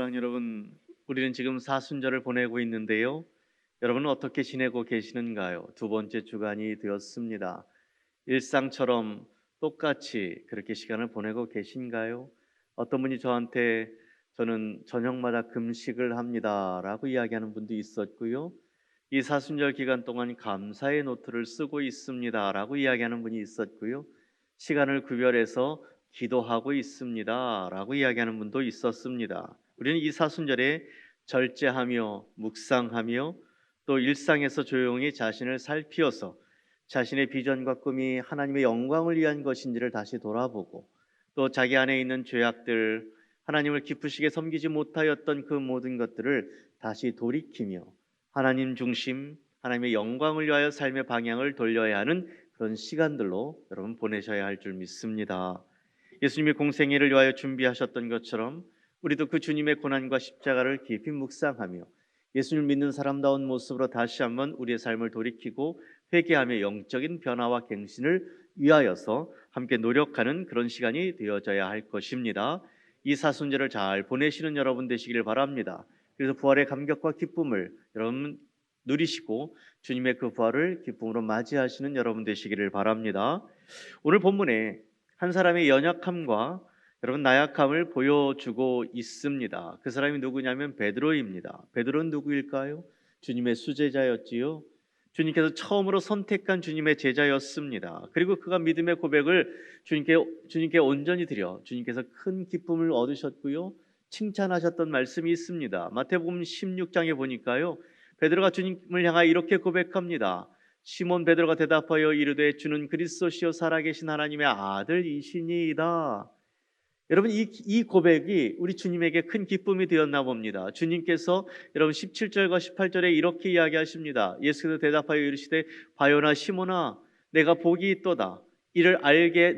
사랑하는 여러분, 우리는 지금 사순절을 보내고 있는데요. 여러분은 어떻게 지내고 계시는가요? 두 번째 주간이 되었습니다. 일상처럼 똑같이 그렇게 시간을 보내고 계신가요? 어떤 분이 저는 저녁마다 금식을 합니다라고 이야기하는 분도 있었고요. 이 사순절 기간 동안 감사의 노트를 쓰고 있습니다라고 이야기하는 분이 있었고요. 시간을 구별해서 기도하고 있습니다라고 이야기하는 분도 있었습니다. 우리는 이 사순절에 절제하며 묵상하며 또 일상에서 조용히 자신을 살피어서 자신의 비전과 꿈이 하나님의 영광을 위한 것인지를 다시 돌아보고 또 자기 안에 있는 죄악들, 하나님을 기쁘시게 섬기지 못하였던 그 모든 것들을 다시 돌이키며 하나님 중심, 하나님의 영광을 위하여 삶의 방향을 돌려야 하는 그런 시간들로 여러분 보내셔야 할 줄 믿습니다. 예수님의 공생애를 위하여 준비하셨던 것처럼 우리도 그 주님의 고난과 십자가를 깊이 묵상하며 예수님을 믿는 사람다운 모습으로 다시 한번 우리의 삶을 돌이키고 회개하며 영적인 변화와 갱신을 위하여서 함께 노력하는 그런 시간이 되어져야 할 것입니다. 이 사순절을 잘 보내시는 여러분 되시길 바랍니다. 그래서 부활의 감격과 기쁨을 여러분 누리시고 주님의 그 부활을 기쁨으로 맞이하시는 여러분 되시기를 바랍니다. 오늘 본문에 한 사람의 연약함과 여러분 나약함을 보여주고 있습니다. 그 사람이 누구냐면 베드로입니다. 베드로는 누구일까요? 주님의 수제자였지요. 주님께서 처음으로 선택한 주님의 제자였습니다. 그리고 그가 믿음의 고백을 주님께 온전히 드려 주님께서 큰 기쁨을 얻으셨고요. 칭찬하셨던 말씀이 있습니다. 마태복음 16장에 보니까요. 베드로가 주님을 향하여 이렇게 고백합니다. 시몬 베드로가 대답하여 이르되 주는 그리스도시요 살아계신 하나님의 아들이시니이다. 여러분 이 고백이 우리 주님에게 큰 기쁨이 되었나 봅니다. 주님께서 여러분 17절과 18절에 이렇게 이야기하십니다. 예수께서 대답하여 이르시되 바요나 시몬아 내가 복이 있도다. 이를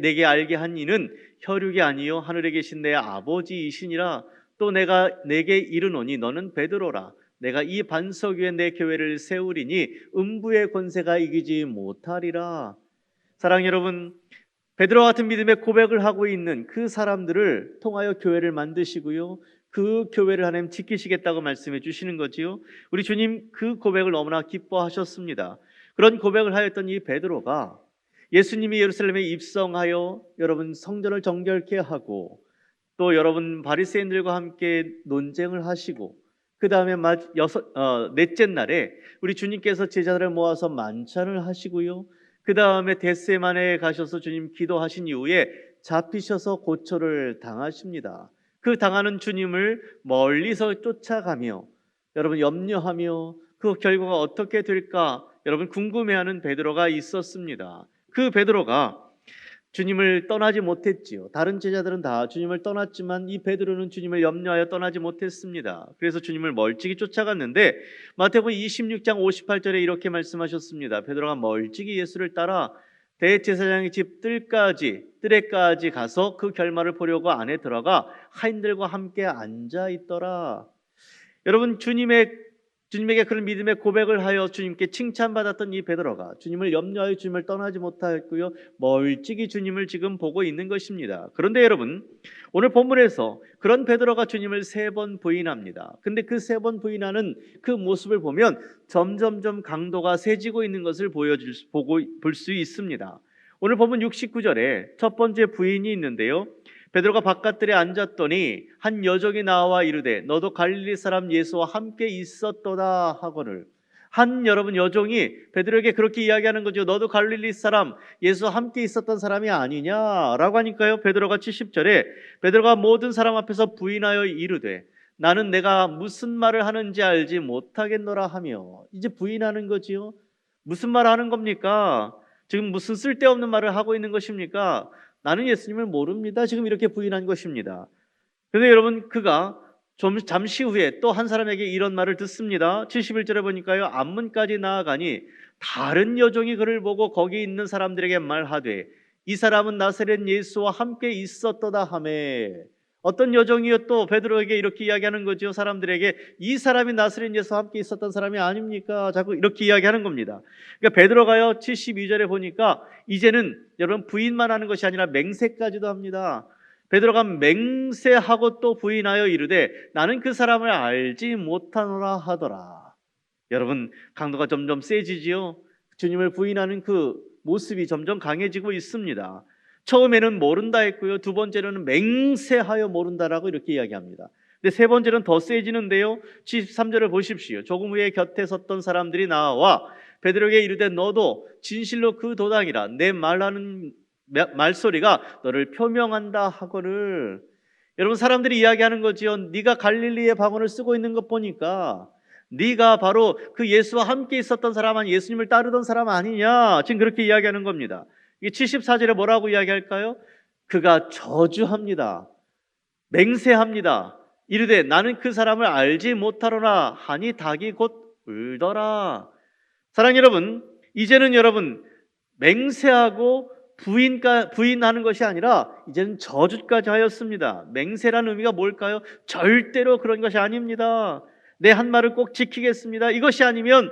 내게 알게 한 이는 혈육이 아니요 하늘에 계신 내 아버지이시니라. 또 내가 내게 이르노니 너는 베드로라. 내가 이 반석 위에 내 교회를 세우리니 음부의 권세가 이기지 못하리라. 사랑하는 여러분, 베드로와 같은 믿음의 고백을 하고 있는 그 사람들을 통하여 교회를 만드시고요. 그 교회를 하나님 지키시겠다고 말씀해 주시는 거지요. 우리 주님 그 고백을 너무나 기뻐하셨습니다. 그런 고백을 하였던 이 베드로가 예수님이 예루살렘에 입성하여 여러분 성전을 정결케 하고 또 여러분 바리새인들과 함께 논쟁을 하시고 그 다음에 넷째 날에 우리 주님께서 제자들을 모아서 만찬을 하시고요. 그 다음에 겟세마네에 가셔서 주님 기도하신 이후에 잡히셔서 고초를 당하십니다. 그 당하는 주님을 멀리서 쫓아가며 여러분 염려하며 그 결과가 어떻게 될까 여러분 궁금해하는 베드로가 있었습니다. 그 베드로가 주님을 떠나지 못했지요. 다른 제자들은 다 주님을 떠났지만 이 베드로는 주님을 염려하여 떠나지 못했습니다. 그래서 주님을 멀찍이 쫓아갔는데 마태복음 26장 58절에 이렇게 말씀하셨습니다. 베드로가 멀찍이 예수를 따라 대제사장의 집 뜰에까지 가서 그 결말을 보려고 안에 들어가 하인들과 함께 앉아 있더라. 여러분 주님에게 그런 믿음의 고백을 하여 주님께 칭찬받았던 이 베드로가 주님을 염려하여 주님을 떠나지 못하였고요. 멀찍이 주님을 지금 보고 있는 것입니다. 그런데 여러분 오늘 본문에서 그런 베드로가 주님을 3번 부인합니다. 근데 그 3번 부인하는 그 모습을 보면 점점점 강도가 세지고 있는 것을 볼 수 있습니다. 오늘 본문 69절에 첫 번째 부인이 있는데요. 베드로가 바깥들에 앉았더니 한 여종이 나와 이르되 너도 갈릴리 사람 예수와 함께 있었도다 하거늘. 한 여러분 여종이 베드로에게 그렇게 이야기하는 거죠. 너도 갈릴리 사람 예수와 함께 있었던 사람이 아니냐라고 하니까요. 베드로가 70절에 베드로가 모든 사람 앞에서 부인하여 이르되 나는 내가 무슨 말을 하는지 알지 못하겠노라 하며 이제 부인하는 거지요. 무슨 말을 하는 겁니까? 지금 무슨 쓸데없는 말을 하고 있는 것입니까? 나는 예수님을 모릅니다. 지금 이렇게 부인한 것입니다. 그런데 여러분 그가 잠시 후에 또 한 사람에게 이런 말을 듣습니다. 71절에 보니까요. 앞문까지 나아가니 다른 여종이 그를 보고 거기 있는 사람들에게 말하되 이 사람은 나사렛 예수와 함께 있었도다 하매. 어떤 여종이요 또 베드로에게 이렇게 이야기하는 거죠. 사람들에게 이 사람이 나사렛 예수와 함께 있었던 사람이 아닙니까? 자꾸 이렇게 이야기하는 겁니다. 그러니까 베드로가요 72절에 보니까 이제는 여러분 부인만 하는 것이 아니라 맹세까지도 합니다. 베드로가 맹세하고 또 부인하여 이르되 나는 그 사람을 알지 못하노라 하더라. 여러분, 강도가 점점 세지지요. 주님을 부인하는 그 모습이 점점 강해지고 있습니다. 처음에는 모른다 했고요. 두 번째로는 맹세하여 모른다라고 이렇게 이야기합니다. 근데 세 번째는 더 세지는데요. 73절을 보십시오. 조금 후에 곁에 섰던 사람들이 나와 베드로에게 이르되 너도 진실로 그 도당이라 내 말하는 말소리가 너를 표명한다 하거늘. 여러분, 사람들이 이야기하는 거지요. 네가 갈릴리의 방언을 쓰고 있는 것 보니까 네가 바로 그 예수와 함께 있었던 사람, 아니 예수님을 따르던 사람 아니냐, 지금 그렇게 이야기하는 겁니다. 이 74절에 뭐라고 이야기할까요? 그가 저주합니다. 맹세합니다. 이르되 나는 그 사람을 알지 못하노라 하니 닭이 곧 울더라. 사랑하는 여러분, 이제는 여러분 맹세하고 부인하는 것이 아니라 이제는 저주까지 하였습니다. 맹세라는 의미가 뭘까요? 절대로 그런 것이 아닙니다. 내 한 말을 꼭 지키겠습니다. 이것이 아니면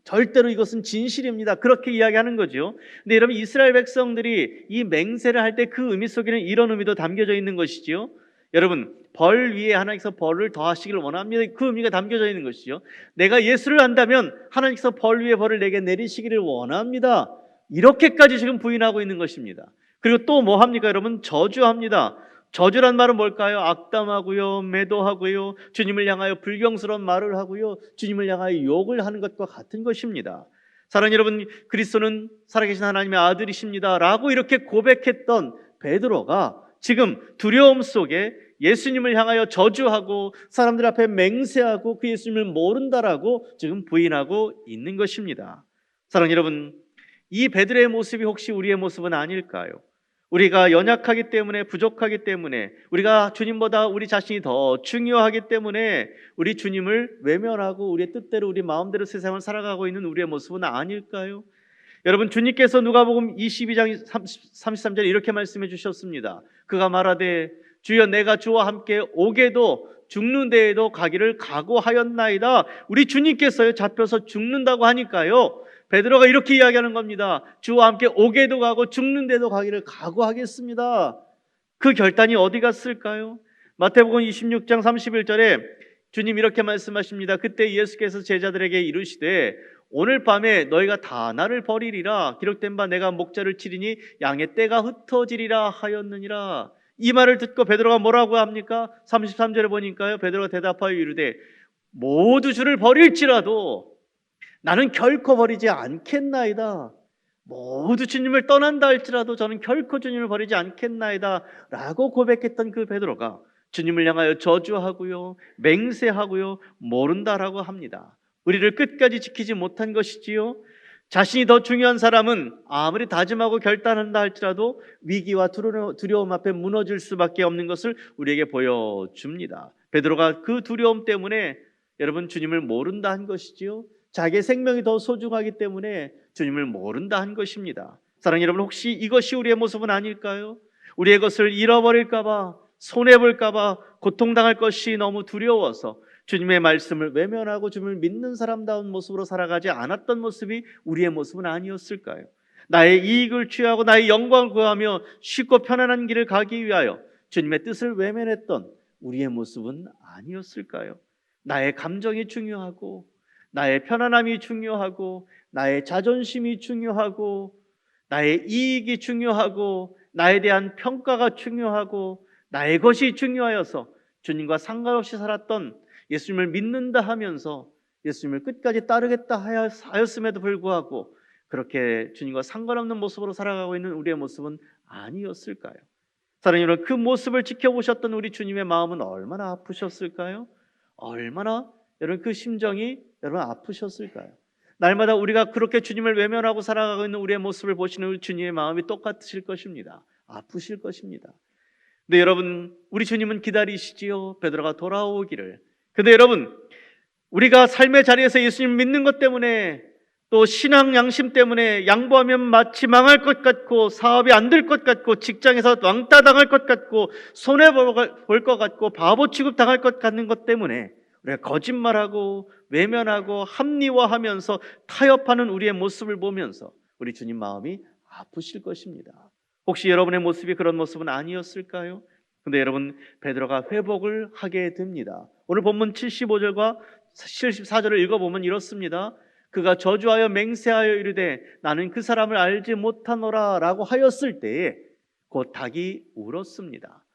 절대로 이것은 진실입니다. 그렇게 이야기하는 거죠. 근데 여러분, 이스라엘 백성들이 이 맹세를 할 때 그 의미 속에는 이런 의미도 담겨져 있는 것이지요. 여러분, 벌 위에 하나님께서 벌을 더하시기를 원합니다. 그 의미가 담겨져 있는 것이죠. 내가 예수를 안다면 하나님께서 벌 위에 벌을 내게 내리시기를 원합니다. 이렇게까지 지금 부인하고 있는 것입니다. 그리고 또 뭐 합니까 여러분? 저주합니다. 저주란 말은 뭘까요? 악담하고요, 매도하고요, 주님을 향하여 불경스러운 말을 하고요, 주님을 향하여 욕을 하는 것과 같은 것입니다. 사랑하는 여러분, 그리스도는 살아계신 하나님의 아들이십니다 라고 이렇게 고백했던 베드로가 지금 두려움 속에 예수님을 향하여 저주하고 사람들 앞에 맹세하고 그 예수님을 모른다라고 지금 부인하고 있는 것입니다. 사랑하는 여러분, 이 베드로의 모습이 혹시 우리의 모습은 아닐까요? 우리가 연약하기 때문에, 부족하기 때문에, 우리가 주님보다 우리 자신이 더 중요하기 때문에 우리 주님을 외면하고 우리의 뜻대로 우리 마음대로 세상을 살아가고 있는 우리의 모습은 아닐까요? 여러분, 주님께서 누가복음 22장 33절에 이렇게 말씀해 주셨습니다. 그가 말하되 주여 내가 주와 함께 오게도 죽는 데에도 가기를 각오하였나이다. 우리 주님께서요 잡혀서 죽는다고 하니까요 베드로가 이렇게 이야기하는 겁니다. 주와 함께 오게도 가고 죽는 데도 가기를 각오하겠습니다. 그 결단이 어디 갔을까요? 마태복음 26장 31절에 주님 이렇게 말씀하십니다. 그때 예수께서 제자들에게 이르시되 오늘 밤에 너희가 다 나를 버리리라. 기록된 바 내가 목자를 치리니 양의 떼가 흩어지리라 하였느니라. 이 말을 듣고 베드로가 뭐라고 합니까? 33절에 보니까요 베드로가 대답하여 이르되 모두 주를 버릴지라도 나는 결코 버리지 않겠나이다. 모두 주님을 떠난다 할지라도 저는 결코 주님을 버리지 않겠나이다 라고 고백했던 그 베드로가 주님을 향하여 저주하고요, 맹세하고요, 모른다라고 합니다. 우리를 끝까지 지키지 못한 것이지요. 자신이 더 중요한 사람은 아무리 다짐하고 결단한다 할지라도 위기와 두려움 앞에 무너질 수밖에 없는 것을 우리에게 보여줍니다. 베드로가 그 두려움 때문에 여러분 주님을 모른다 한 것이지요. 자기의 생명이 더 소중하기 때문에 주님을 모른다 한 것입니다. 사랑하는 여러분, 혹시 이것이 우리의 모습은 아닐까요? 우리의 것을 잃어버릴까 봐, 손해볼까 봐, 고통당할 것이 너무 두려워서 주님의 말씀을 외면하고 주님을 믿는 사람다운 모습으로 살아가지 않았던 모습이 우리의 모습은 아니었을까요? 나의 이익을 취하고 나의 영광을 구하며 쉽고 편안한 길을 가기 위하여 주님의 뜻을 외면했던 우리의 모습은 아니었을까요? 나의 감정이 중요하고 나의 편안함이 중요하고 나의 자존심이 중요하고 나의 이익이 중요하고 나에 대한 평가가 중요하고 나의 것이 중요하여서 주님과 상관없이 살았던, 예수님을 믿는다 하면서 예수님을 끝까지 따르겠다 하였음에도 불구하고 그렇게 주님과 상관없는 모습으로 살아가고 있는 우리의 모습은 아니었을까요? 사랑하는 여러분, 그 모습을 지켜보셨던 우리 주님의 마음은 얼마나 아프셨을까요? 얼마나 여러분 그 심정이 여러분 아프셨을까요? 날마다 우리가 그렇게 주님을 외면하고 살아가고 있는 우리의 모습을 보시는 우리 주님의 마음이 똑같으실 것입니다. 아프실 것입니다. 근데 여러분, 우리 주님은 기다리시지요. 베드로가 돌아오기를. 근데 여러분, 우리가 삶의 자리에서 예수님 믿는 것 때문에 또 신앙 양심 때문에 양보하면 마치 망할 것 같고 사업이 안 될 것 같고 직장에서 왕따 당할 것 같고 손해볼 것 같고 바보 취급 당할 것 같은 것 때문에 우리가 거짓말하고 외면하고 합리화하면서 타협하는 우리의 모습을 보면서 우리 주님 마음이 아프실 것입니다. 혹시 여러분의 모습이 그런 모습은 아니었을까요? 근데 여러분, 베드로가 회복을 하게 됩니다. 오늘 본문 75절과 74절을 읽어보면 이렇습니다. 그가 저주하여 맹세하여 이르되 나는 그 사람을 알지 못하노라 라고 하였을 때에 곧 닭이 울었습니다.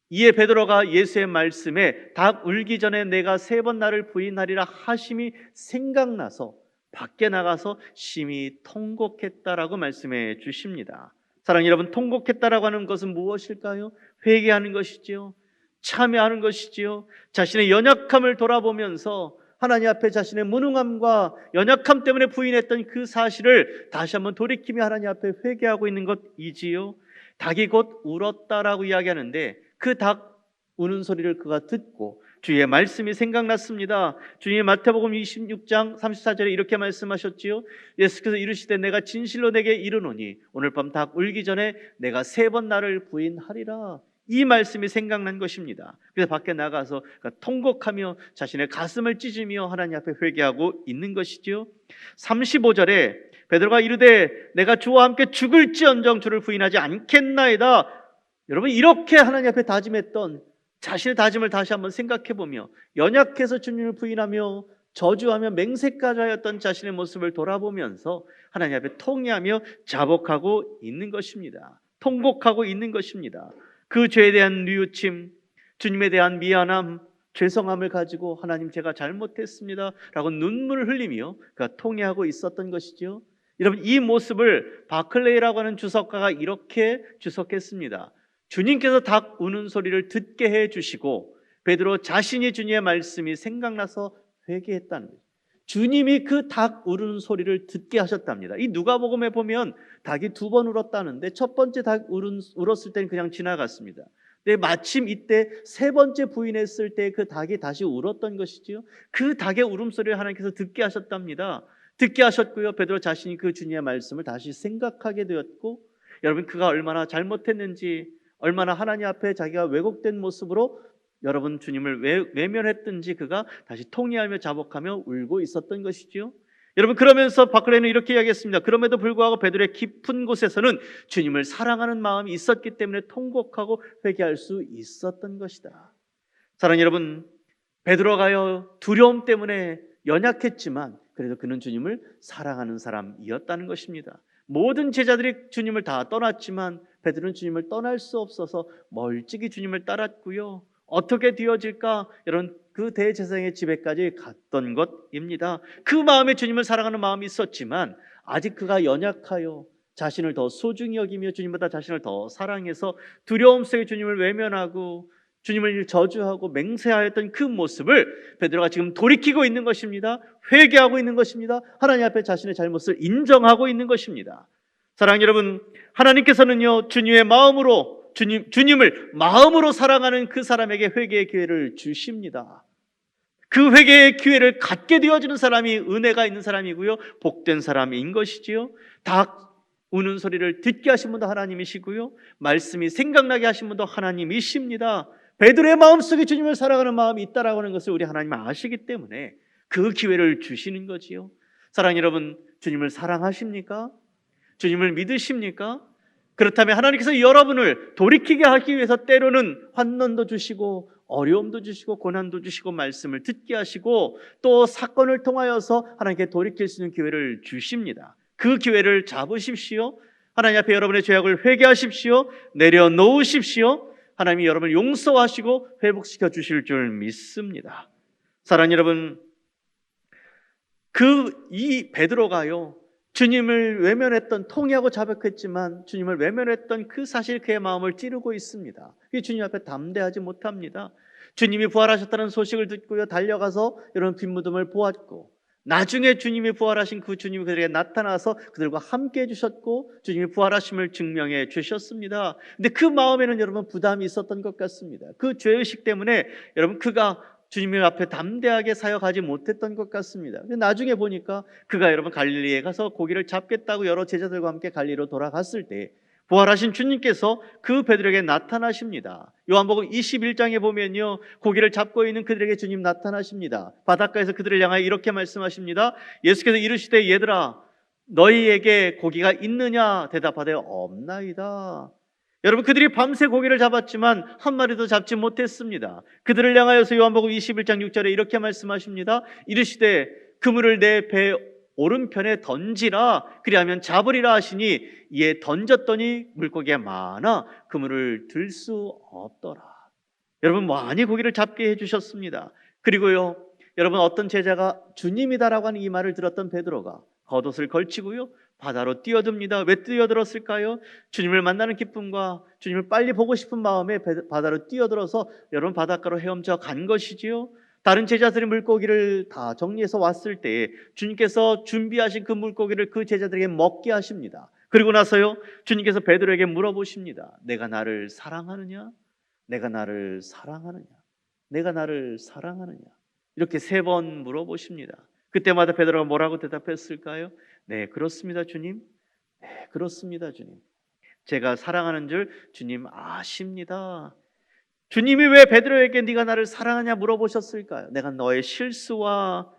이에 베드로가 예수의 말씀에 닭 울기 전에 내가 3번 나를 부인하리라 하심이 생각나서 밖에 나가서 심히 통곡했다라고 말씀해 주십니다. 사랑하는 여러분, 통곡했다라고 하는 것은 무엇일까요? 회개하는 것이지요. 참여하는 것이지요. 자신의 연약함을 돌아보면서 하나님 앞에 자신의 무능함과 연약함 때문에 부인했던 그 사실을 다시 한번 돌이키며 하나님 앞에 회개하고 있는 것이지요. 닭이 곧 울었다라고 이야기하는데 그 닭 우는 소리를 그가 듣고 주의 말씀이 생각났습니다. 주님이 마태복음 26장 34절에 이렇게 말씀하셨지요. 예수께서 이르시되 내가 진실로 내게 이르노니 오늘 밤 닭 울기 전에 내가 3번 나를 부인하리라. 이 말씀이 생각난 것입니다. 그래서 밖에 나가서 통곡하며 자신의 가슴을 찢으며 하나님 앞에 회개하고 있는 것이지요. 35절에 베드로가 이르되 내가 주와 함께 죽을지언정 주를 부인하지 않겠나이다. 여러분, 이렇게 하나님 앞에 다짐했던 자신의 다짐을 다시 한번 생각해 보며 연약해서 주님을 부인하며 저주하며 맹세까지 하였던 자신의 모습을 돌아보면서 하나님 앞에 통회하며 자복하고 있는 것입니다. 통곡하고 있는 것입니다. 그 죄에 대한 뉘우침, 주님에 대한 미안함, 죄송함을 가지고 하나님 제가 잘못했습니다 라고 눈물을 흘리며 그가 통회하고 있었던 것이죠. 여러분, 이 모습을 바클레이라고 하는 주석가가 이렇게 주석했습니다. 주님께서 닭 우는 소리를 듣게 해주시고 베드로 자신이 주님의 말씀이 생각나서 회개했다는 거예요. 주님이 그 닭 우는 소리를 듣게 하셨답니다. 이 누가복음에 보면 닭이 2번 울었다는데 첫 번째 닭 울었을 때는 그냥 지나갔습니다. 근데 마침 이때 3번째 부인했을 때 그 닭이 다시 울었던 것이지요. 그 닭의 울음소리를 하나님께서 듣게 하셨답니다. 듣게 하셨고요. 베드로 자신이 그 주님의 말씀을 다시 생각하게 되었고, 여러분, 그가 얼마나 잘못했는지, 얼마나 하나님 앞에 자기가 왜곡된 모습으로 여러분 주님을 외면했든지 그가 다시 통회하며 자복하며 울고 있었던 것이지요. 여러분, 그러면서 바클레이는 이렇게 이야기했습니다. 그럼에도 불구하고 베드로의 깊은 곳에서는 주님을 사랑하는 마음이 있었기 때문에 통곡하고 회개할 수 있었던 것이다. 사랑하는 여러분, 베드로가요 두려움 때문에 연약했지만 그래도 그는 주님을 사랑하는 사람이었다는 것입니다. 모든 제자들이 주님을 다 떠났지만 베드로는 주님을 떠날 수 없어서 멀찍이 주님을 따랐고요. 어떻게 되어질까? 이런 그 대제사장의 집에까지 갔던 것입니다. 그 마음에 주님을 사랑하는 마음이 있었지만 아직 그가 연약하여 자신을 더 소중히 여기며 주님보다 자신을 더 사랑해서 두려움 속에 주님을 외면하고 주님을 저주하고 맹세하였던 그 모습을 베드로가 지금 돌이키고 있는 것입니다. 회개하고 있는 것입니다. 하나님 앞에 자신의 잘못을 인정하고 있는 것입니다. 사랑하는 여러분, 하나님께서는요 주님의 마음으로 주님을 마음으로 사랑하는 그 사람에게 회개의 기회를 주십니다. 그 회개의 기회를 갖게 되어지는 사람이 은혜가 있는 사람이고요, 복된 사람인 것이지요. 닭 우는 소리를 듣게 하신 분도 하나님이시고요, 말씀이 생각나게 하신 분도 하나님이십니다. 베드로의 마음속에 주님을 사랑하는 마음이 있다라고 하는 것을 우리 하나님은 아시기 때문에 그 기회를 주시는 거지요. 사랑하는 여러분, 주님을 사랑하십니까? 주님을 믿으십니까? 그렇다면 하나님께서 여러분을 돌이키게 하기 위해서 때로는 환난도 주시고 어려움도 주시고 고난도 주시고 말씀을 듣게 하시고 또 사건을 통하여서 하나님께 돌이킬 수 있는 기회를 주십니다. 그 기회를 잡으십시오. 하나님 앞에 여러분의 죄악을 회개하십시오. 내려놓으십시오. 하나님이 여러분을 용서하시고 회복시켜 주실 줄 믿습니다. 사랑하는 여러분, 이 베드로가요 주님을 외면했던, 통회하고 자백했지만 주님을 외면했던 그 사실, 그의 마음을 찌르고 있습니다. 주님 앞에 담대하지 못합니다. 주님이 부활하셨다는 소식을 듣고요 달려가서 이런 빈무덤을 보았고, 나중에 주님이 부활하신 그 주님이 그들에게 나타나서 그들과 함께 해주셨고 주님이 부활하심을 증명해 주셨습니다. 근데 그 마음에는 여러분 부담이 있었던 것 같습니다. 그 죄의식 때문에 여러분 그가 주님 앞에 담대하게 사역하지 못했던 것 같습니다. 나중에 보니까 그가 여러분 갈릴리에 가서 고기를 잡겠다고 여러 제자들과 함께 갈릴리로 돌아갔을 때 부활하신 주님께서 그 베드로에게 나타나십니다. 요한복음 21장에 보면요 고기를 잡고 있는 그들에게 주님 나타나십니다. 바닷가에서 그들을 향하여 이렇게 말씀하십니다. 예수께서 이르시되 얘들아 너희에게 고기가 있느냐 대답하되 없나이다. 여러분, 그들이 밤새 고기를 잡았지만 한 마리도 잡지 못했습니다. 그들을 향하여서 요한복음 21장 6절에 이렇게 말씀하십니다. 이르시되 그물을 내 배 오른편에 던지라, 그리하면 잡으리라 하시니 이에 던졌더니 물고기가 많아 그물을 들 수 없더라. 여러분, 많이 고기를 잡게 해주셨습니다. 그리고요, 여러분, 어떤 제자가 주님이다라고 하는 이 말을 들었던 베드로가 겉옷을 걸치고요 바다로 뛰어듭니다. 왜 뛰어들었을까요? 주님을 만나는 기쁨과 주님을 빨리 보고 싶은 마음에 바다로 뛰어들어서 여러분 바닷가로 헤엄쳐 간 것이지요. 다른 제자들이 물고기를 다 정리해서 왔을 때에 주님께서 준비하신 그 물고기를 그 제자들에게 먹게 하십니다. 그리고 나서요, 주님께서 베드로에게 물어보십니다. 내가 나를 사랑하느냐? 내가 나를 사랑하느냐? 내가 나를 사랑하느냐? 이렇게 3번 물어보십니다. 그때마다 베드로가 뭐라고 대답했을까요? 네, 그렇습니다, 주님. 네, 그렇습니다, 주님. 제가 사랑하는 줄 주님 아십니다. 주님이 왜 베드로에게 네가 나를 사랑하냐 물어보셨을까요? 내가 너의 실수와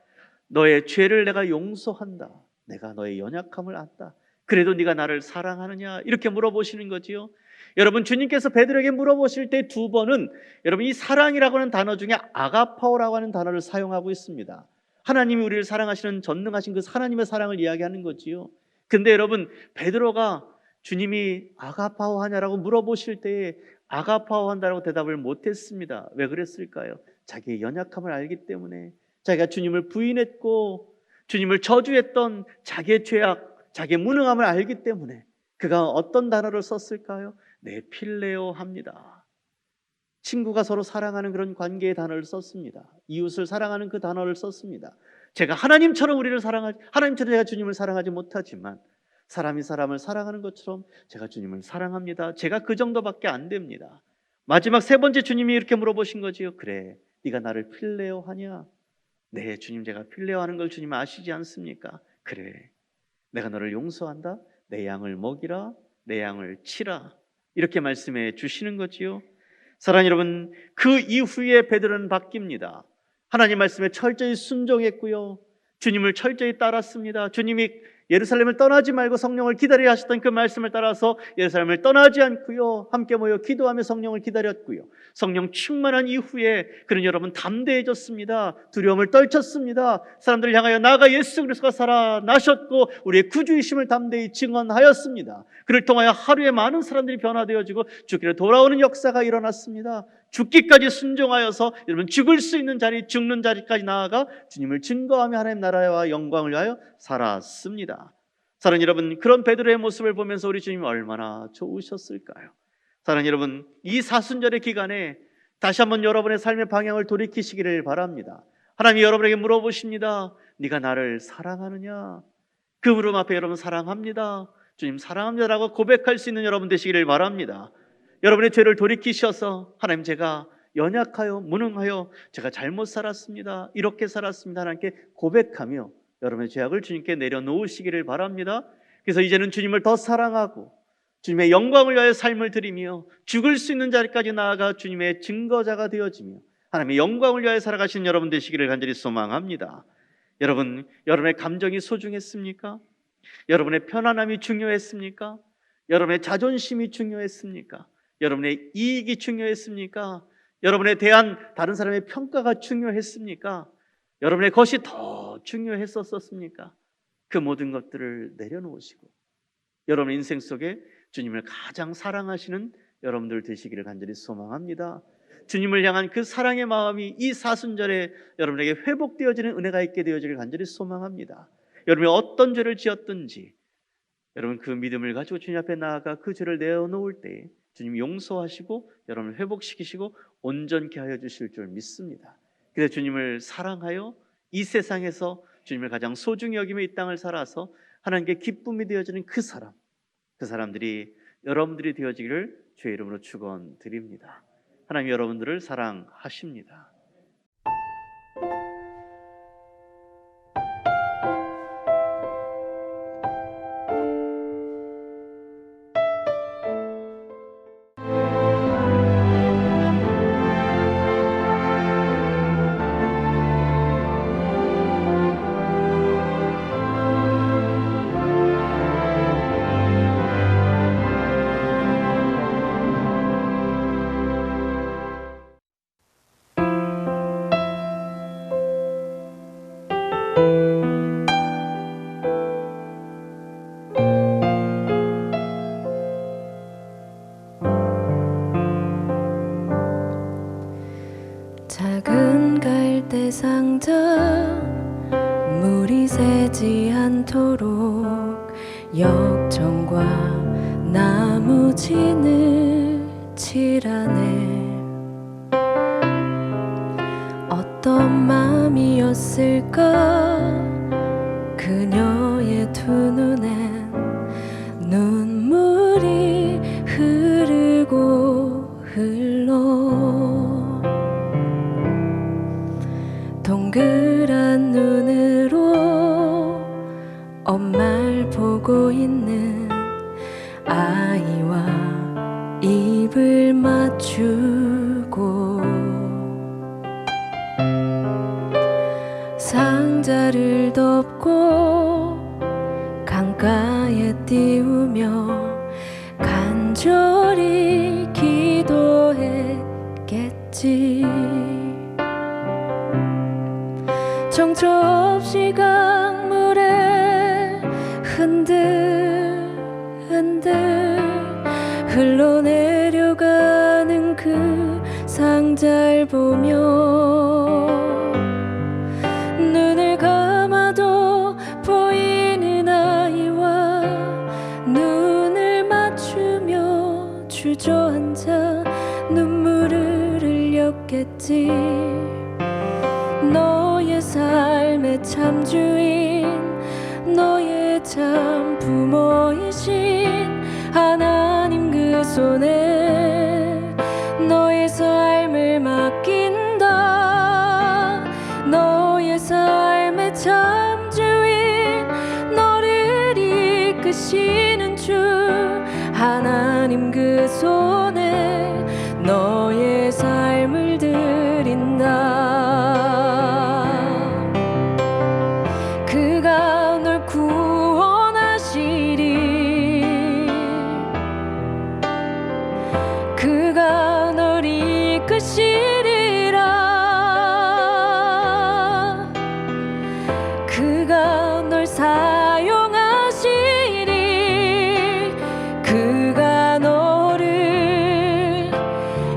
너의 죄를 내가 용서한다. 내가 너의 연약함을 안다. 그래도 네가 나를 사랑하느냐? 이렇게 물어보시는 거지요. 여러분, 주님께서 베드로에게 물어보실 때 2번은 여러분 이 사랑이라고 하는 단어 중에 아가파오라고 하는 단어를 사용하고 있습니다. 하나님이 우리를 사랑하시는 전능하신 그 하나님의 사랑을 이야기하는 거지요. 근데 여러분, 베드로가 주님이 아가파오 하냐라고 물어보실 때에 아가파오 한다라고 대답을 못했습니다. 왜 그랬을까요? 자기의 연약함을 알기 때문에, 자기가 주님을 부인했고 주님을 저주했던 자기의 죄악, 자기의 무능함을 알기 때문에 그가 어떤 단어를 썼을까요? 네, 필레오 합니다. 친구가 서로 사랑하는 그런 관계의 단어를 썼습니다. 이웃을 사랑하는 그 단어를 썼습니다. 제가 하나님처럼 우리를 사랑하지, 하나님처럼 제가 주님을 사랑하지 못하지만 사람이 사람을 사랑하는 것처럼 제가 주님을 사랑합니다. 제가 그 정도밖에 안 됩니다. 마지막 3번째 주님이 이렇게 물어보신 거지요. 그래, 네가 나를 필레오 하냐? 네, 주님, 제가 필레오 하는 걸 주님 아시지 않습니까? 그래, 내가 너를 용서한다. 내 양을 먹이라, 내 양을 치라. 이렇게 말씀해 주시는 거지요. 사랑하는 여러분, 그 이후에 베드로는 바뀝니다. 하나님 말씀에 철저히 순종했고요, 주님을 철저히 따랐습니다. 주님이 예루살렘을 떠나지 말고 성령을 기다려 하셨던 그 말씀을 따라서 예루살렘을 떠나지 않고요, 함께 모여 기도하며 성령을 기다렸고요, 성령 충만한 이후에 그는 여러분 담대해졌습니다. 두려움을 떨쳤습니다. 사람들을 향하여 나가 예수 그리스도가 살아나셨고 우리의 구주이심을 담대히 증언하였습니다. 그를 통하여 하루에 많은 사람들이 변화되어지고 주께로 돌아오는 역사가 일어났습니다. 죽기까지 순종하여서 여러분 죽을 수 있는 자리, 죽는 자리까지 나아가 주님을 증거하며 하나님 나라와 영광을 위하여 살았습니다. 사랑하는 여러분, 그런 베드로의 모습을 보면서 우리 주님이 얼마나 좋으셨을까요? 사랑하는 여러분, 이 사순절의 기간에 다시 한번 여러분의 삶의 방향을 돌이키시기를 바랍니다. 하나님이 여러분에게 물어보십니다. 네가 나를 사랑하느냐? 그 물음 앞에 여러분 사랑합니다, 주님 사랑합니다라고 고백할 수 있는 여러분 되시기를 바랍니다. 여러분의 죄를 돌이키셔서 하나님, 제가 연약하여 무능하여 제가 잘못 살았습니다, 이렇게 살았습니다, 하나님께 고백하며 여러분의 죄악을 주님께 내려놓으시기를 바랍니다. 그래서 이제는 주님을 더 사랑하고 주님의 영광을 위하여 삶을 드리며 죽을 수 있는 자리까지 나아가 주님의 증거자가 되어지며 하나님의 영광을 위하여 살아가시는 여러분 되시기를 간절히 소망합니다. 여러분, 여러분의 감정이 소중했습니까? 여러분의 편안함이 중요했습니까? 여러분의 자존심이 중요했습니까? 여러분의 이익이 중요했습니까? 여러분에 대한 다른 사람의 평가가 중요했습니까? 여러분의 것이 더 중요했었습니까? 그 모든 것들을 내려놓으시고 여러분 인생 속에 주님을 가장 사랑하시는 여러분들 되시기를 간절히 소망합니다. 주님을 향한 그 사랑의 마음이 이 사순절에 여러분에게 회복되어지는 은혜가 있게 되어지기를 간절히 소망합니다. 여러분이 어떤 죄를 지었든지 여러분 그 믿음을 가지고 주님 앞에 나아가 그 죄를 내어놓을 때 주님이 용서하시고 여러분을 회복시키시고 온전케 하여 주실 줄 믿습니다. 그래서 주님을 사랑하여 이 세상에서 주님을 가장 소중히 여기며 이 땅을 살아서 하나님께 기쁨이 되어지는 그 사람들이 여러분들이 되어지기를 주의 이름으로 축원드립니다. 하나님 여러분들을 사랑하십니다. 상자 물이 새지 않도록 역청과 나무진을 칠하네. 어떤 마음이었을까 그녀의 두 눈엔 눈물이 흐르고 흘러. 동그란 눈으로 엄마를 보고 있는 아이와 입을 맞추고 상자를 덮고 강가에 띄우며 간절히 기도했겠지. 정처 없이 강물에 흔들흔들 흘러내려가는 그 상자를 보며 눈을 감아도 보이는 아이와 눈을 맞추며 주저앉아 눈물을 흘렸겠지. 너의 삶의 참주인 너의 참 부모이신 하나님 그 손에 너의 삶을 맡긴다. 너의 삶의 참주인 너를 이끄시는 주 하나님 그 손에 너의 삶을 드린다. 그가 널 구원하시리. 그가 널 이끄시리라. 그가 널 사용하시리. 그가 너를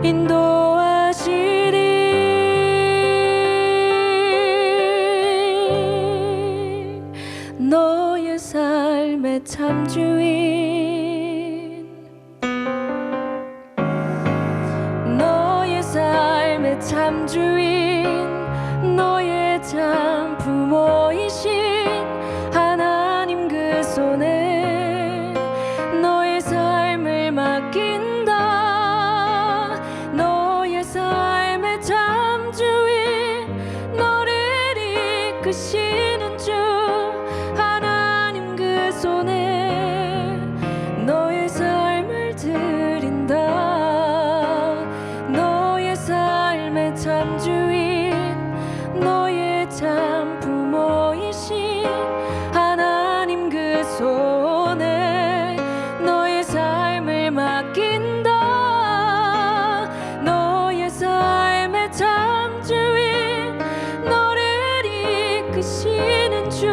인도하시리. 너의 삶의 참주인 너의 삶의 참주인 너의 참 부모이신 하나님 그 손에 너의 삶을 맡긴다. 너의 삶의 참주인 너를 이끄시는 주 하나님 그 손에 너의 삶을 드린다. 너의 삶의 참주인 너의 참 부모이신 하나님 그 손에 너의 삶을 맡긴다. 너의 삶의 참주인 너를 이끄시는 주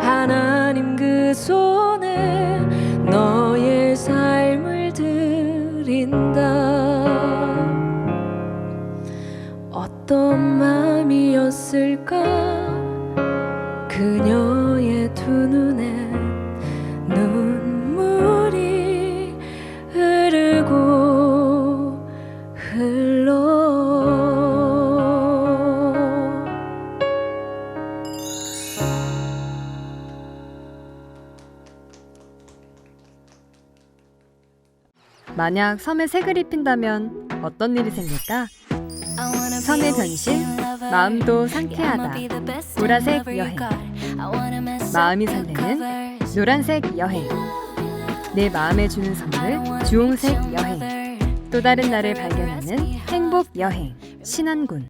하나님 그 손에 너의 삶을 드린다. 어떤 마음이었을까 그녀의 두 눈에 눈물이 흐르고 흘러. 만약 섬에 색을 입힌다면 어떤 일이 생길까? 섬의 변신, 마음도 상쾌하다. 보라색 여행, 마음이 설레는 노란색 여행, 내 마음에 주는 선물 주홍색 여행, 또 다른 나를 발견하는 행복 여행, 신안군.